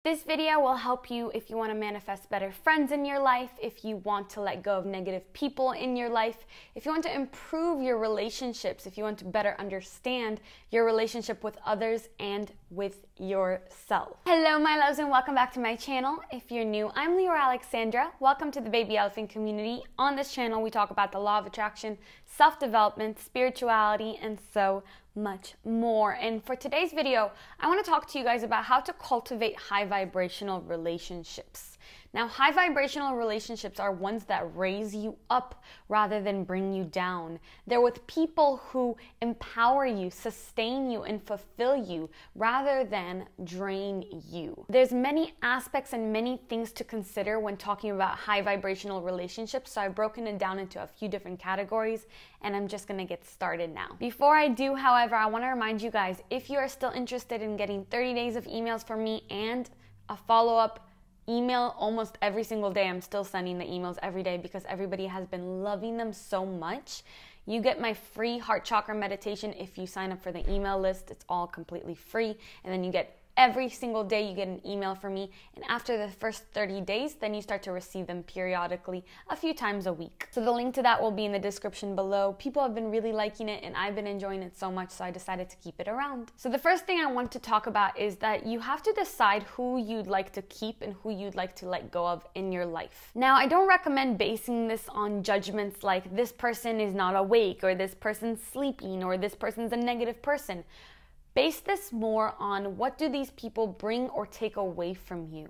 This video will help you if you want to manifest better friends in your life, if you want to let go of negative people in your life, if you want to improve your relationships, if you want to better understand your relationship with others and with yourself. Hello, my loves, and welcome back to my channel. If you're new, I'm Leora Alexandra. Welcome to the Baby Elephant community. On this channel, we talk about the law of attraction, self-development, spirituality, and so much more. And for today's video, I want to talk to you guys about how to cultivate high vibrational relationships. Now, high vibrational relationships are ones that raise you up rather than bring you down. They're with people who empower you, sustain you, and fulfill you rather than drain you. There's many aspects and many things to consider when talking about high vibrational relationships, so I've broken it down into a few different categories, and I'm just gonna get started now. Before I do, however, I want to remind you guys, if you are still interested in getting 30 days of emails from me and a follow-up email almost every single day. I'm still sending the emails every day because everybody has been loving them so much. You get my free heart chakra meditation if you sign up for the email list. It's all completely free. And then you get every single day you get an email from me, and after the first 30 days, then you start to receive them periodically a few times a week. So the link to that will be in the description below. People have been really liking it, and I've been enjoying it so much, so I decided to keep it around. So the first thing I want to talk about is that you have to decide who you'd like to keep and who you'd like to let go of in your life. Now, I don't recommend basing this on judgments like this person is not awake, or this person's sleeping, or this person's a negative person. Base this more on what do these people bring or take away from you.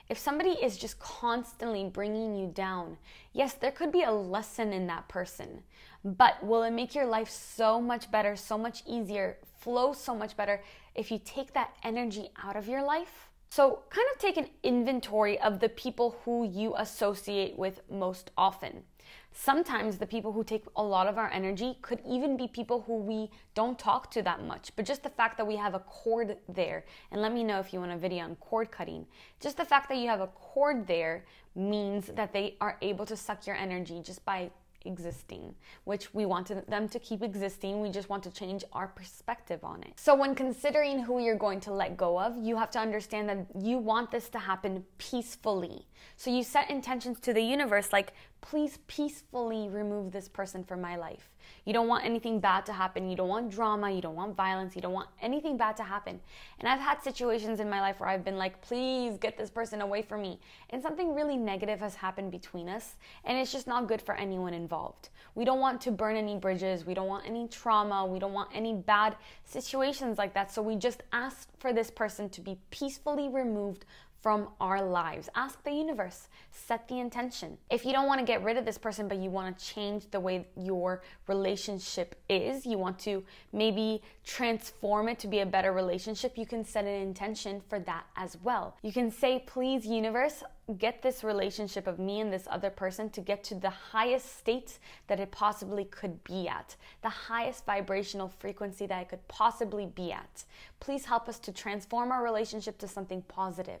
If somebody is just constantly bringing you down, yes, there could be a lesson in that person, but will it make your life so much better, so much easier, flow so much better if you take that energy out of your life? So kind of take an inventory of the people who you associate with most often. Sometimes the people who take a lot of our energy could even be people who we don't talk to that much, but just the fact that we have a cord there, and let me know if you want a video on cord cutting, just the fact that you have a cord there means that they are able to suck your energy just by existing, which we want them to keep existing. We just want to change our perspective on it. So when considering who you're going to let go of, you have to understand that you want this to happen peacefully. So you set intentions to the universe like, please peacefully remove this person from my life. You don't want anything bad to happen. You don't want drama. You don't want violence. You don't want anything bad to happen. And I've had situations in my life where I've been like, please get this person away from me. And something really negative has happened between us. And it's just not good for anyone involved. We don't want to burn any bridges. We don't want any trauma. We don't want any bad situations like that. So we just ask for this person to be peacefully removed from our lives. Ask the universe, set the intention. If you don't want to get rid of this person, but you want to change the way your relationship is, you want to maybe transform it to be a better relationship, you can set an intention for that as well. You can say, please, universe, get this relationship of me and this other person to get to the highest state that it possibly could be at, the highest vibrational frequency that it could possibly be at. Please help us to transform our relationship to something positive.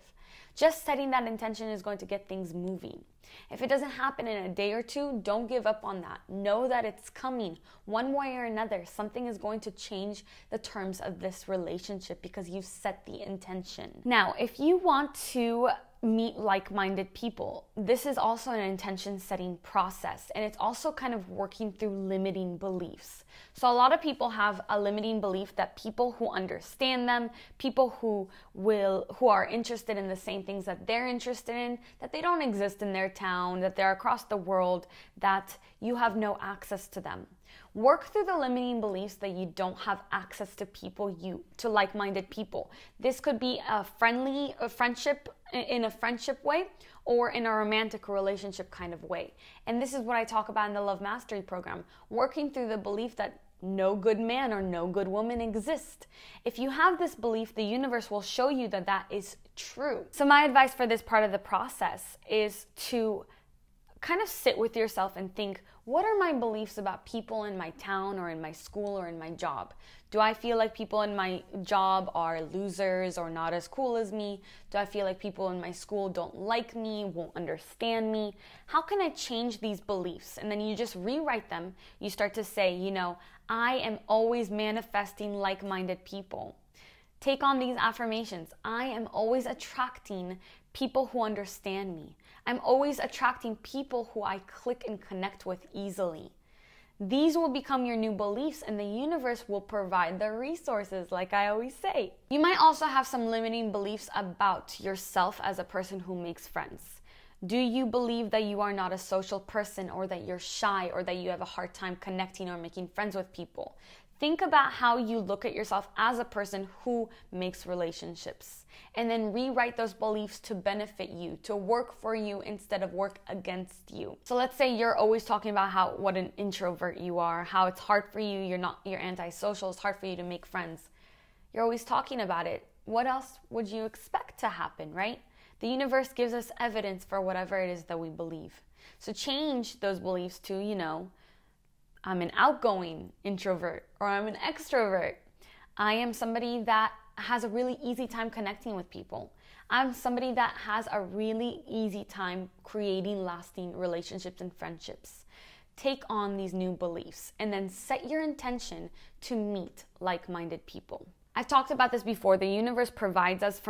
Just setting that intention is going to get things moving. If it doesn't happen in a day or two, don't give up on that. Know that it's coming. One way or another, something is going to change the terms of this relationship because you've set the intention. Now, if you want to meet like-minded people, this is also an intention setting process, and it's also kind of working through limiting beliefs. So a lot of people have a limiting belief that people who understand them, people who are interested in the same things that they're interested in, that they don't exist in their town, that they're across the world, that you have no access to them. Work through the limiting beliefs that you don't have access to to like-minded people. This could be a friendship in a friendship way, or in a romantic relationship kind of way. And this is what I talk about in the Love Mastery program, working through the belief that no good man or no good woman exists. If you have this belief, the universe will show you that that is true. So my advice for this part of the process is to kind of sit with yourself and think, what are my beliefs about people in my town or in my school or in my job? Do I feel like people in my job are losers or not as cool as me? Do I feel like people in my school don't like me, won't understand me? How can I change these beliefs? And then you just rewrite them. You start to say, I am always manifesting like-minded people. Take on these affirmations. I am always attracting people who understand me. I'm always attracting people who I click and connect with easily. These will become your new beliefs, and the universe will provide the resources, like I always say. You might also have some limiting beliefs about yourself as a person who makes friends. Do you believe that you are not a social person, or that you're shy, or that you have a hard time connecting or making friends with people? Think about how you look at yourself as a person who makes relationships, and then rewrite those beliefs to benefit you, to work for you instead of work against you. So let's say you're always talking about what an introvert you are, how it's hard for you, you're antisocial, it's hard for you to make friends. You're always talking about it. What else would you expect to happen, right? The universe gives us evidence for whatever it is that we believe. So change those beliefs to, I'm an outgoing introvert, or I'm an extrovert. I am somebody that has a really easy time connecting with people. I'm somebody that has a really easy time creating lasting relationships and friendships. Take on these new beliefs and then set your intention to meet like-minded people. I've talked about this before. The universe provides us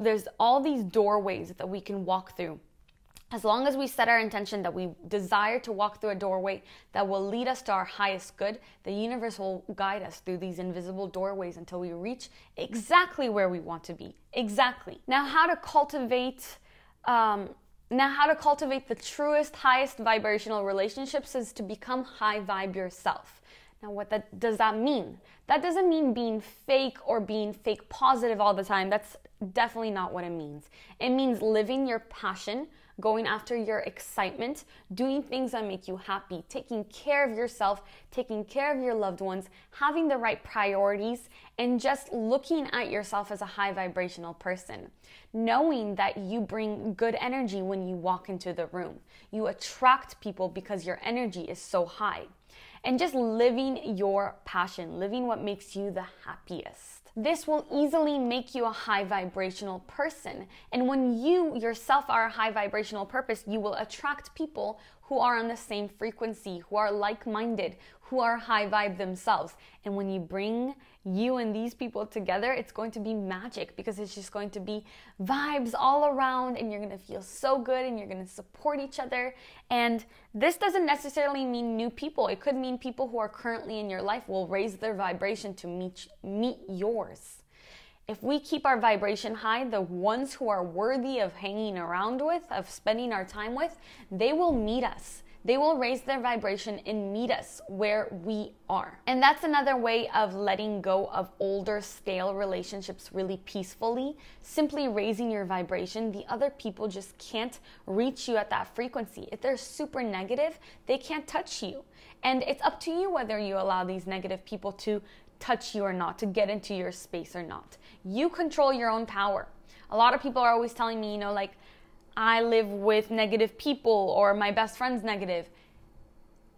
there's all these doorways that we can walk through. As long as we set our intention that we desire to walk through a doorway that will lead us to our highest good, the universe will guide us through these invisible doorways until we reach exactly where we want to be. Exactly. Now, how to cultivate the truest, highest vibrational relationships is to become high vibe yourself. Now, does that mean? That doesn't mean being fake or being fake positive all the time. That's definitely not what it means. It means living your passion, going after your excitement, doing things that make you happy, taking care of yourself, taking care of your loved ones, having the right priorities, and just looking at yourself as a high vibrational person. Knowing that you bring good energy when you walk into the room. You attract people because your energy is so high. And just living your passion, living what makes you the happiest. This will easily make you a high vibrational person. And when you yourself are a high vibrational purpose, you will attract people who are on the same frequency, who are like-minded, who are high vibe themselves. And when you bring you and these people together, it's going to be magic, because it's just going to be vibes all around, and you're going to feel so good, and you're going to support each other. And this doesn't necessarily mean new people. It could mean people who are currently in your life will raise their vibration to meet yours. If we keep our vibration high, the ones who are worthy of hanging around with, of spending our time with, they will meet us. They will raise their vibration and meet us where we are. And that's another way of letting go of older, stale relationships really peacefully. Simply raising your vibration. The other people just can't reach you at that frequency. If they're super negative, they can't touch you. And it's up to you whether you allow these negative people to touch you or not, to get into your space or not. You control your own power. A lot of people are always telling me, I live with negative people, or my best friend's negative.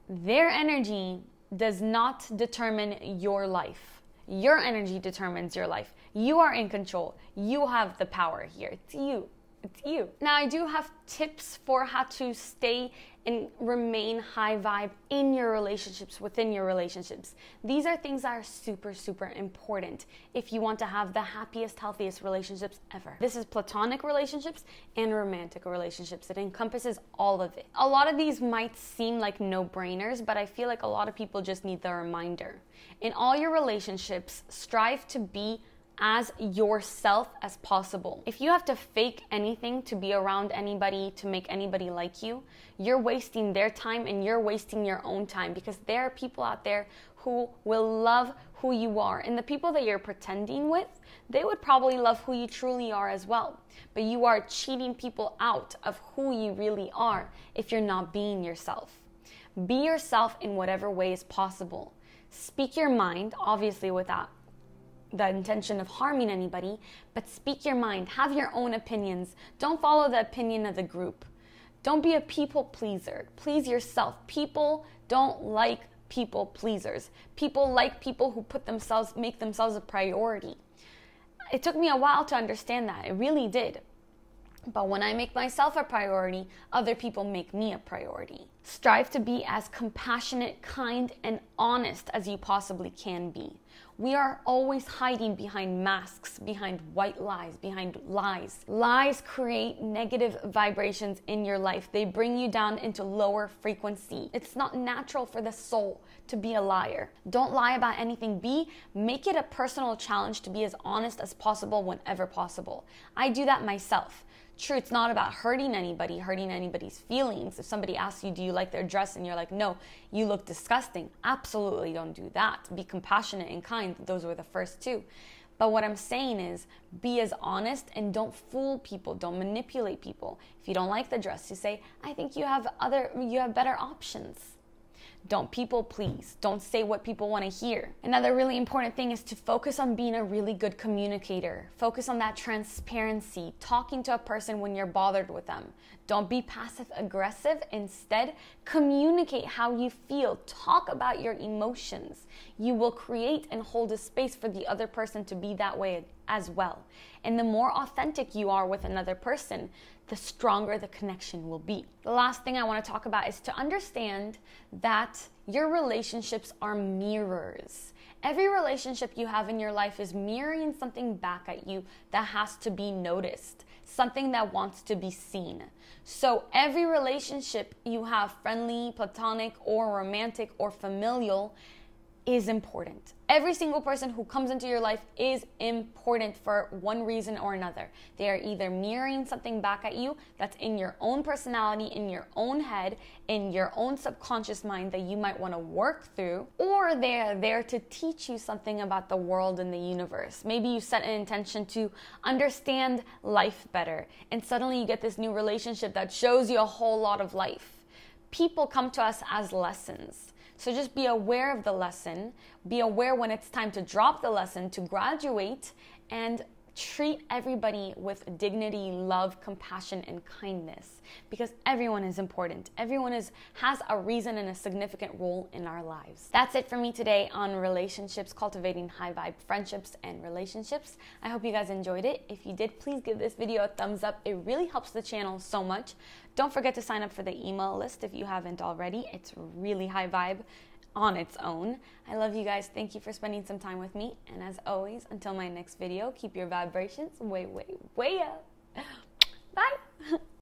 Their energy does not determine your life. Your energy determines your life. You are in control. You have the power here. It's you. It's you. Now, I do have tips for how to stay and remain high vibe in your relationships, within your relationships. These are things that are super, super important if you want to have the happiest, healthiest relationships ever. This is platonic relationships and romantic relationships. It encompasses all of it. A lot of these might seem like no-brainers, but I feel like a lot of people just need the reminder. In all your relationships, strive to be as yourself as possible. If you have to fake anything to be around anybody, to make anybody like you, you're wasting their time and you're wasting your own time, because there are people out there who will love who you are. And the people that you're pretending with, they would probably love who you truly are as well. But you are cheating people out of who you really are if you're not being yourself. Be yourself in whatever way is possible. Speak your mind, obviously without the intention of harming anybody, but speak your mind. Have your own opinions. Don't follow the opinion of the group. Don't be a people pleaser. Please yourself. People don't like people pleasers. People like people who make themselves a priority. It took me a while to understand that. It really did. But when I make myself a priority, other people make me a priority. Strive to be as compassionate, kind, and honest as you possibly can be. We are always hiding behind masks, behind white lies, behind lies. Lies create negative vibrations in your life. They bring you down into lower frequency. It's not natural for the soul to be a liar. Don't lie about anything. Make it a personal challenge to be as honest as possible whenever possible. I do that myself. True, it's not about hurting anybody, hurting anybody's feelings. If somebody asks you, do you like their dress? And you're like, no, you look disgusting. Absolutely don't do that. Be compassionate and kind. Those were the first two. But what I'm saying is be as honest and don't fool people. Don't manipulate people. If you don't like the dress, you say, I think you have better options. Don't people please. Don't say what people want to hear. Another really important thing is to focus on being a really good communicator. Focus on that transparency, talking to a person when you're bothered with them. Don't be passive aggressive. Instead, communicate how you feel. Talk about your emotions. You will create and hold a space for the other person to be that way as well. And the more authentic you are with another person, the stronger the connection will be. The last thing I want to talk about is to understand that your relationships are mirrors. Every relationship you have in your life is mirroring something back at you that has to be noticed, something that wants to be seen. So every relationship you have, friendly, platonic, or romantic, or familial, is important. Every single person who comes into your life is important for one reason or another. They are either mirroring something back at you that's in your own personality, in your own head, in your own subconscious mind that you might want to work through, or they are there to teach you something about the world and the universe. Maybe you set an intention to understand life better, and suddenly you get this new relationship that shows you a whole lot of life. People come to us as lessons. So just be aware of the lesson, be aware when it's time to drop the lesson, to graduate, and treat everybody with dignity, love, compassion, and kindness, because everyone is important. Everyone has a reason and a significant role in our lives. That's it for me today on relationships, cultivating high vibe friendships and relationships. I hope you guys enjoyed it. If you did, please give this video a thumbs up. It really helps the channel so much. Don't forget to sign up for the email list if you haven't already. It's really high vibe on its own. I love you guys. Thank you for spending some time with me. And as always, until my next video, keep your vibrations way, way, way up.